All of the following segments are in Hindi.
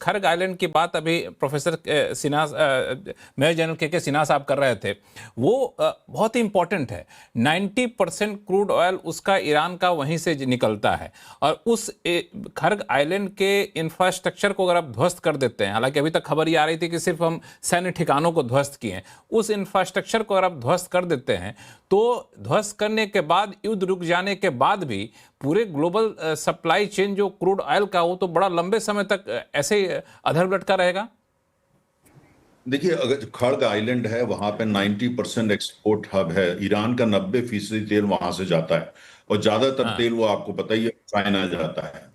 खर्ग आइलैंड की बात अभी प्रोफेसर सिन्हा मेजर जनरल के सिन्हा साहब कर रहे थे, वो बहुत ही इंपॉर्टेंट है। 90% क्रूड ऑयल उसका ईरान का वहीं से निकलता है, और उस खर्ग आइलैंड के इंफ्रास्ट्रक्चर को अगर आप ध्वस्त कर देते हैं, हालांकि अभी तक खबर ये आ रही थी कि सिर्फ हम सैन्य ठिकानों को ध्वस्त किए हैं, उस इंफ्रास्ट्रक्चर को अगर आप ध्वस्त कर देते हैं तो ध्वस्त करने के बाद, युद्ध रुक जाने के बाद भी पूरे ग्लोबल सप्लाई चेन जो क्रूड ऑयल का, वो तो बड़ा लंबे समय तक ऐसे ही अधर लटका रहेगा। देखिए, अगर जो खर्ग आइलैंड है वहां पे 90% एक्सपोर्ट हब है। ईरान का 90% तेल वहां से जाता है, और ज्यादातर हाँ। तेल वो आपको पता ही है चाइना जाता है।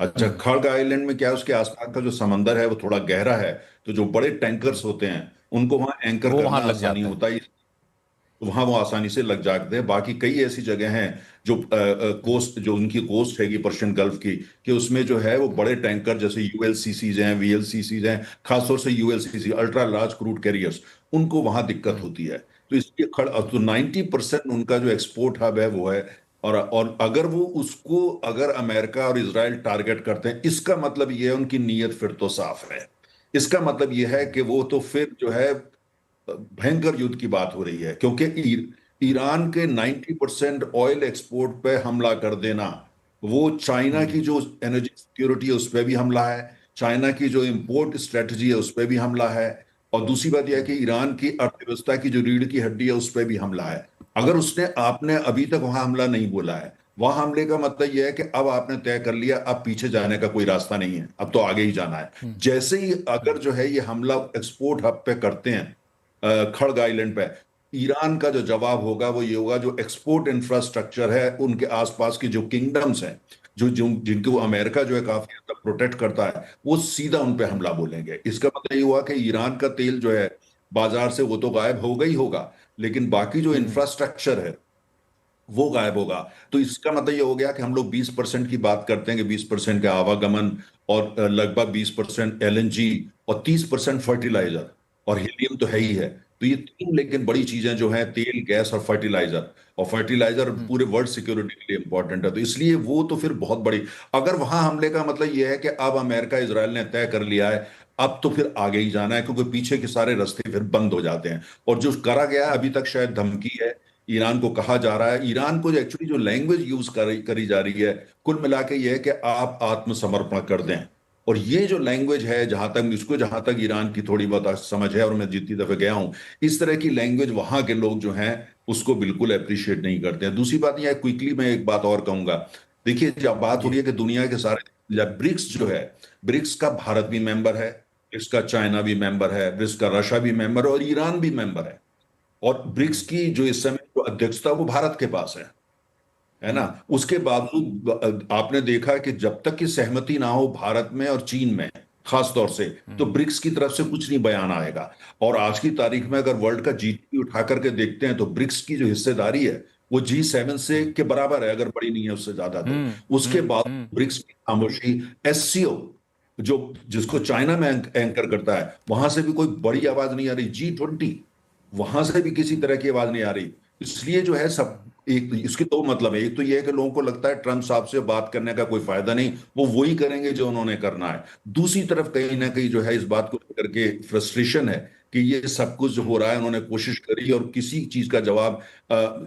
अच्छा, खर्ग आइलैंड में क्या है, उसके आसपास का जो समंदर है वो थोड़ा गहरा है, तो जो बड़े टैंकर्स होते हैं उनको वहां एंकर वो करना वहां लग आसानी जाते हैं। होता है। तो वहां वो आसानी से लग जाते हैं। बाकी कई ऐसी जगह हैं जो कोस्ट, जो उनकी कोस्ट हैगी पर्शियन गल्फ की, कि उसमें जो है वो बड़े टैंकर जैसे यूएलसीसीज हैं, वीएलसीसीज हैं, खासतौर से यूएलसीसी अल्ट्रा लार्ज क्रूड कैरियर्स, उनको वहां दिक्कत होती है। तो इसलिए तो 90% उनका जो एक्सपोर्ट हब है वो है। और अगर वो उसको, अगर अमेरिका और इसराइल टारगेट करते हैं, इसका मतलब ये है उनकी नीयत फिर तो साफ है। इसका मतलब ये है कि वो तो फिर जो है भयंकर युद्ध की बात हो रही है, क्योंकि ईरान के 90% ऑयल एक्सपोर्ट पे हमला कर देना, वो चाइना की जो एनर्जी सिक्योरिटी है उस पर भी हमला है, चाइना की जो इंपोर्ट स्ट्रेटजी है उस पर भी हमला है, और दूसरी बात यह है कि ईरान की अर्थव्यवस्था की जो रीढ़ की हड्डी है उस पर भी हमला है। अगर उसने, आपने अभी तक वहां हमला नहीं बोला है, वहां हमले का मतलब यह है कि अब आपने तय कर लिया, अब पीछे जाने का कोई रास्ता नहीं है, अब तो आगे ही जाना है। जैसे ही अगर जो है ये हमला एक्सपोर्ट हब पे करते हैं, खड़ग आइलैंड पे, ईरान का जो जवाब होगा वो ये होगा, जो एक्सपोर्ट इंफ्रास्ट्रक्चर है उनके आसपास की जो किंगडम्स हैं, जो जो जिनको अमेरिका जो है काफी हद तक प्रोटेक्ट करता है, वो सीधा उन पे हमला बोलेंगे। इसका मतलब ये हुआ कि ईरान का तेल जो है बाजार से वो तो गायब होगा ही होगा, लेकिन बाकी जो इंफ्रास्ट्रक्चर है वो गायब होगा। तो इसका मतलब ये हो गया कि हम लोग 20% की बात करते हैं कि 20% का आवागमन, और लगभग 20% एलएनजी, और 30% फर्टिलाइजर, और हीलियम तो है ही है। तो ये तीन लेकिन बड़ी चीजें जो हैं, तेल, गैस और फर्टिलाइजर, और फर्टिलाइजर पूरे वर्ल्ड सिक्योरिटी के लिए इंपॉर्टेंट है। तो इसलिए वो तो फिर बहुत बड़ी, अगर वहां हमले का मतलब ये है कि अब अमेरिका इसराइल ने तय कर लिया है, अब तो फिर आगे ही जाना है, क्योंकि पीछे के सारे रास्ते फिर बंद हो जाते हैं। और जो करा गया है अभी तक, शायद धमकी है, ईरान को कहा जा रहा है, ईरान को एक्चुअली जो लैंग्वेज यूज करी जा रही है, कुल मिला के ये है कि आप आत्मसमर्पण कर दें। और ये जो लैंग्वेज है, जहां तक ईरान की थोड़ी बहुत समझ है, और मैं जितनी दफे गया हूं, इस तरह की लैंग्वेज वहां के लोग जो हैं उसको बिल्कुल अप्रिशिएट नहीं करते हैं। दूसरी बात यह है, क्विकली मैं एक बात और कहूंगा। देखिए, जब बात हो जी। रही है कि दुनिया के सारे, ब्रिक्स जो है, ब्रिक्स का भारत भी मेंबर है, ब्रिक्स का चाइना भी मेंबर है, ब्रिक्स का रशिया भी मेंबर है, और ईरान भी मेंबर है। और ब्रिक्स की जो इस समय जो अध्यक्षता वो भारत के पास है ना। उसके बावजूद आपने देखा कि जब तक की सहमति ना हो भारत में और चीन में खास तौर से, तो ब्रिक्स की तरफ से कुछ नहीं बयान आएगा। और आज की तारीख में अगर वर्ल्ड का जीडीपी उठा करके देखते हैं, तो ब्रिक्स की जो हिस्सेदारी है वो G7 से के बराबर है, अगर बड़ी नहीं है उससे ज्यादा। तो उसके बाद ब्रिक्स की खामोशी, एससीओ जो, जिसको चाइना में एंकर करता है, वहां से भी कोई बड़ी आवाज नहीं आ रही। G20, वहां से भी किसी तरह की आवाज नहीं आ रही। इसलिए जो है सब, एक इसके दो मतलब है। एक तो ये है कि लोगों को लगता है ट्रंप साहब से बात करने का कोई फायदा नहीं, वो वही करेंगे जो उन्होंने करना है। दूसरी तरफ कहीं ना कहीं जो है इस बात को लेकर के फ्रस्ट्रेशन है कि ये सब कुछ जो हो रहा है, उन्होंने कोशिश करी और किसी चीज का जवाब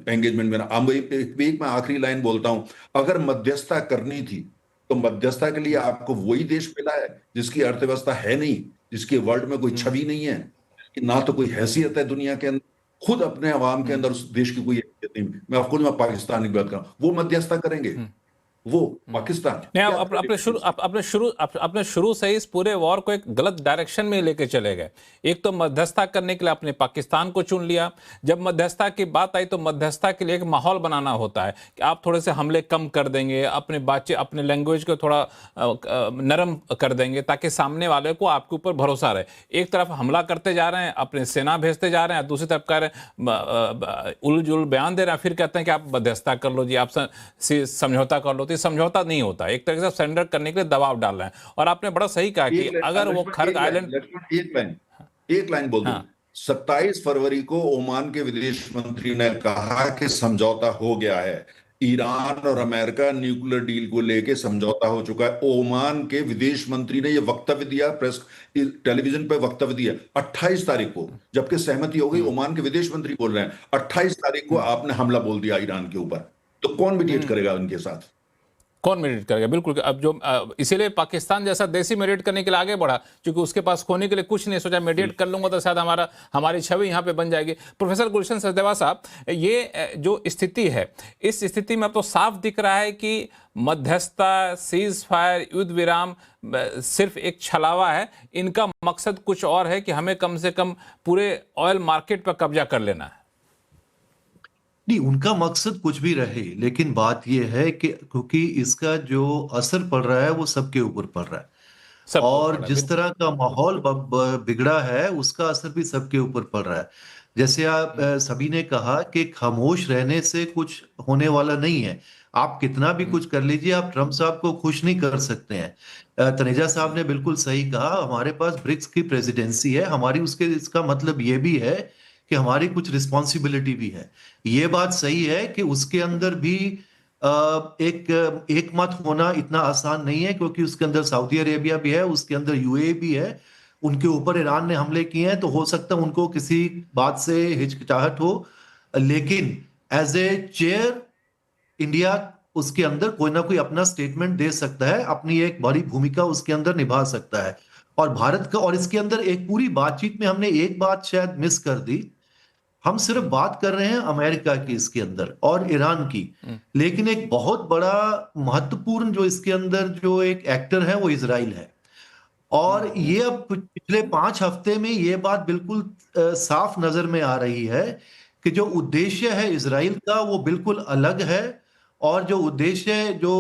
एंगेजमेंट में ना। अब एक मैं आखिरी लाइन बोलता हूं, अगर मध्यस्थता करनी थी, तो मध्यस्थता के लिए आपको वही देश मिला है जिसकी अर्थव्यवस्था है नहीं, जिसकी वर्ल्ड में कोई छवि नहीं है, कि ना तो कोई हैसियत है दुनिया के अंदर, खुद अपने अवाम के अंदर उस देश की कोई हैसियत नहीं। मैं पाकिस्तान की बात करूं, वो मध्यस्थता करेंगे, वो पाकिस्तान नहीं, क्या आप करेंगे? अपने शुरू से ही इस पूरे वॉर को एक गलत डायरेक्शन में लेके चले गए। एक तो मध्यस्थता करने के लिए आपने पाकिस्तान को चुन लिया। जब मध्यस्थता की बात आई तो मध्यस्थता के लिए एक माहौल बनाना होता है कि आप थोड़े से हमले कम कर देंगे, अपने बातचीत, अपने लैंग्वेज को थोड़ा नरम कर देंगे, ताकि सामने वाले को आपके ऊपर भरोसा रहे। एक तरफ हमला करते जा रहे हैं, अपने सेना भेजते जा रहे हैं, दूसरी तरफ कह रहे हैं, उल जुल बयान दे रहे हैं, फिर कहते हैं कि आप मध्यस्थता कर लो जी, आप समझौता कर लो। तो समझौता नहीं होता, एक तरह से सरेंडर करने के लिए दबाव डाल रहे हैं। और आपने बड़ा सही कहा कि अगर वो खर्ग आइलैंड। एक लाइन बोल दूं। हाँ। 27 फरवरी को ओमान के विदेश मंत्री ने कहा कि समझौता हो गया है। ईरान और अमेरिका न्यूक्लियर डील को लेके समझौता हो चुका है। ओमान के विदेश मंत्री ने यह वक्तव्य दिया, प्रेस टेलीविजन पे वक्तव्य दिया 28 तारीख को, जबकि सहमति हो गई। ओमान के विदेश मंत्री बोल रहे हैं 28 तारीख को आपने हमला बोल दिया ईरान के ऊपर, तो कौन मीडिएट करेगा उनके साथ? कौन मेडिटेट करेगा? बिल्कुल। अब जो इसीलिए पाकिस्तान जैसा देश ही मेडिटेट करने के लिए आगे बढ़ा, क्योंकि उसके पास खोने के लिए कुछ नहीं, सोचा मेडिटेट कर लूंगा तो शायद हमारी छवि यहाँ पे बन जाएगी। प्रोफेसर गुलशन सचदेवा साहब, ये जो स्थिति है, इस स्थिति में अब तो साफ दिख रहा है कि मध्यस्थता, सीज फायर, युद्ध विराम सिर्फ एक छलावा है। इनका मकसद कुछ और है कि हमें कम से कम पूरे ऑयल मार्केट पर कब्जा कर लेना है। नहीं, उनका मकसद कुछ भी रहे, लेकिन बात यह है कि क्योंकि इसका जो असर पड़ रहा है वो सबके ऊपर पड़ रहा है, सब और जिस तरह का माहौल बिगड़ा है उसका असर भी सबके ऊपर पड़ रहा है। जैसे आप सभी ने कहा कि खामोश रहने से कुछ होने वाला नहीं है। आप कितना भी कुछ कर लीजिए, आप ट्रंप साहब को खुश नहीं कर सकते हैं। तनेजा साहब ने बिल्कुल सही कहा, हमारे पास ब्रिक्स की प्रेसिडेंसी है, हमारी उसके इसका मतलब ये भी है कि हमारी कुछ रिस्पॉन्सिबिलिटी भी है। ये बात सही है कि उसके अंदर भी एक मत होना इतना आसान नहीं है, क्योंकि उसके अंदर सऊदी अरेबिया भी है, उसके अंदर यूएई भी है, उनके ऊपर ईरान ने हमले किए हैं, तो हो सकता है उनको किसी बात से हिचकिचाहट हो, लेकिन एज ए चेयर इंडिया उसके अंदर कोई ना कोई अपना स्टेटमेंट दे सकता है, अपनी एक बड़ी भूमिका उसके अंदर निभा सकता है। और भारत का, और इसके अंदर एक पूरी बातचीत में हमने एक बात शायद मिस कर दी, हम सिर्फ बात कर रहे हैं अमेरिका की इसके अंदर और ईरान की, लेकिन एक बहुत बड़ा महत्वपूर्ण जो इसके अंदर जो एक एक्टर है वो इजराइल है। और ये अब पिछले 5 हफ्ते में ये बात बिल्कुल साफ नजर में आ रही है कि जो उद्देश्य है इजराइल का वो बिल्कुल अलग है, और जो उद्देश्य जो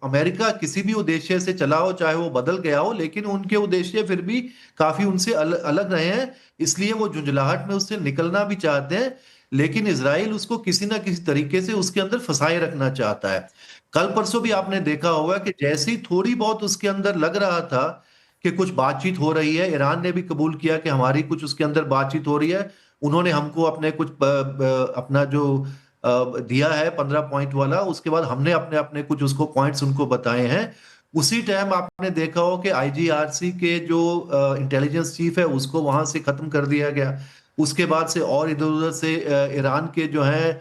अमेरिका किसी भी उद्देश्य से चला हो, चाहे वो बदल गया हो, लेकिन उनके उद्देश्य फिर भी काफी उनसे अलग रहे हैं, इसलिए वो झुंझलाहट में उससे निकलना भी चाहते हैं, लेकिन इजराइल उसको किसी ना किसी तरीके से उसके अंदर फंसाए रखना चाहता है। कल परसों भी आपने देखा होगा कि जैसे ही थोड़ी बहुत उसके अंदर लग रहा था कि कुछ बातचीत हो रही है, ईरान ने भी कबूल किया कि हमारी कुछ उसके अंदर बातचीत हो रही है, उन्होंने हमको अपने कुछ अपना जो दिया है 15 पॉइंट वाला, उसके बाद हमने अपने अपने कुछ उसको पॉइंट्स उनको बताए हैं। उसी टाइम आपने देखा हो कि आईजीआरसी के जो इंटेलिजेंस चीफ है उसको वहां से खत्म कर दिया गया। उसके बाद से और इधर उधर से ईरान के जो है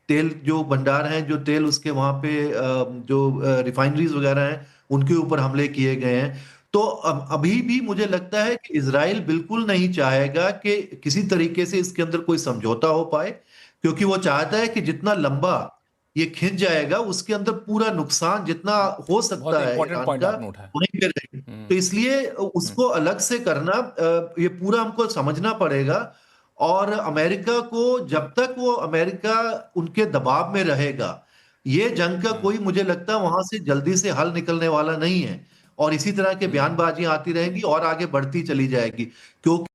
तेल जो भंडार हैं, जो तेल उसके वहां पे जो रिफाइनरीज वगैरह हैं उनके ऊपर हमले किए गए हैं। तो अभी भी मुझे लगता है कि इजराइल बिल्कुल नहीं चाहेगा कि किसी तरीके से इसके अंदर कोई समझौता हो पाए, क्योंकि वो चाहता है कि जितना लंबा ये खिंच जाएगा उसके अंदर पूरा नुकसान जितना हो सकता है इंपॉर्टेंट ईरान पॉइंट का आपने उठाया। वहीं पे रहे। तो इसलिए उसको अलग से करना, ये पूरा हमको समझना पड़ेगा। और अमेरिका को, जब तक वो अमेरिका उनके दबाव में रहेगा, ये जंग का कोई मुझे लगता है वहां से जल्दी से हल निकलने वाला नहीं है, और इसी तरह के बयानबाजियां आती रहेंगी और आगे बढ़ती चली जाएगी, क्योंकि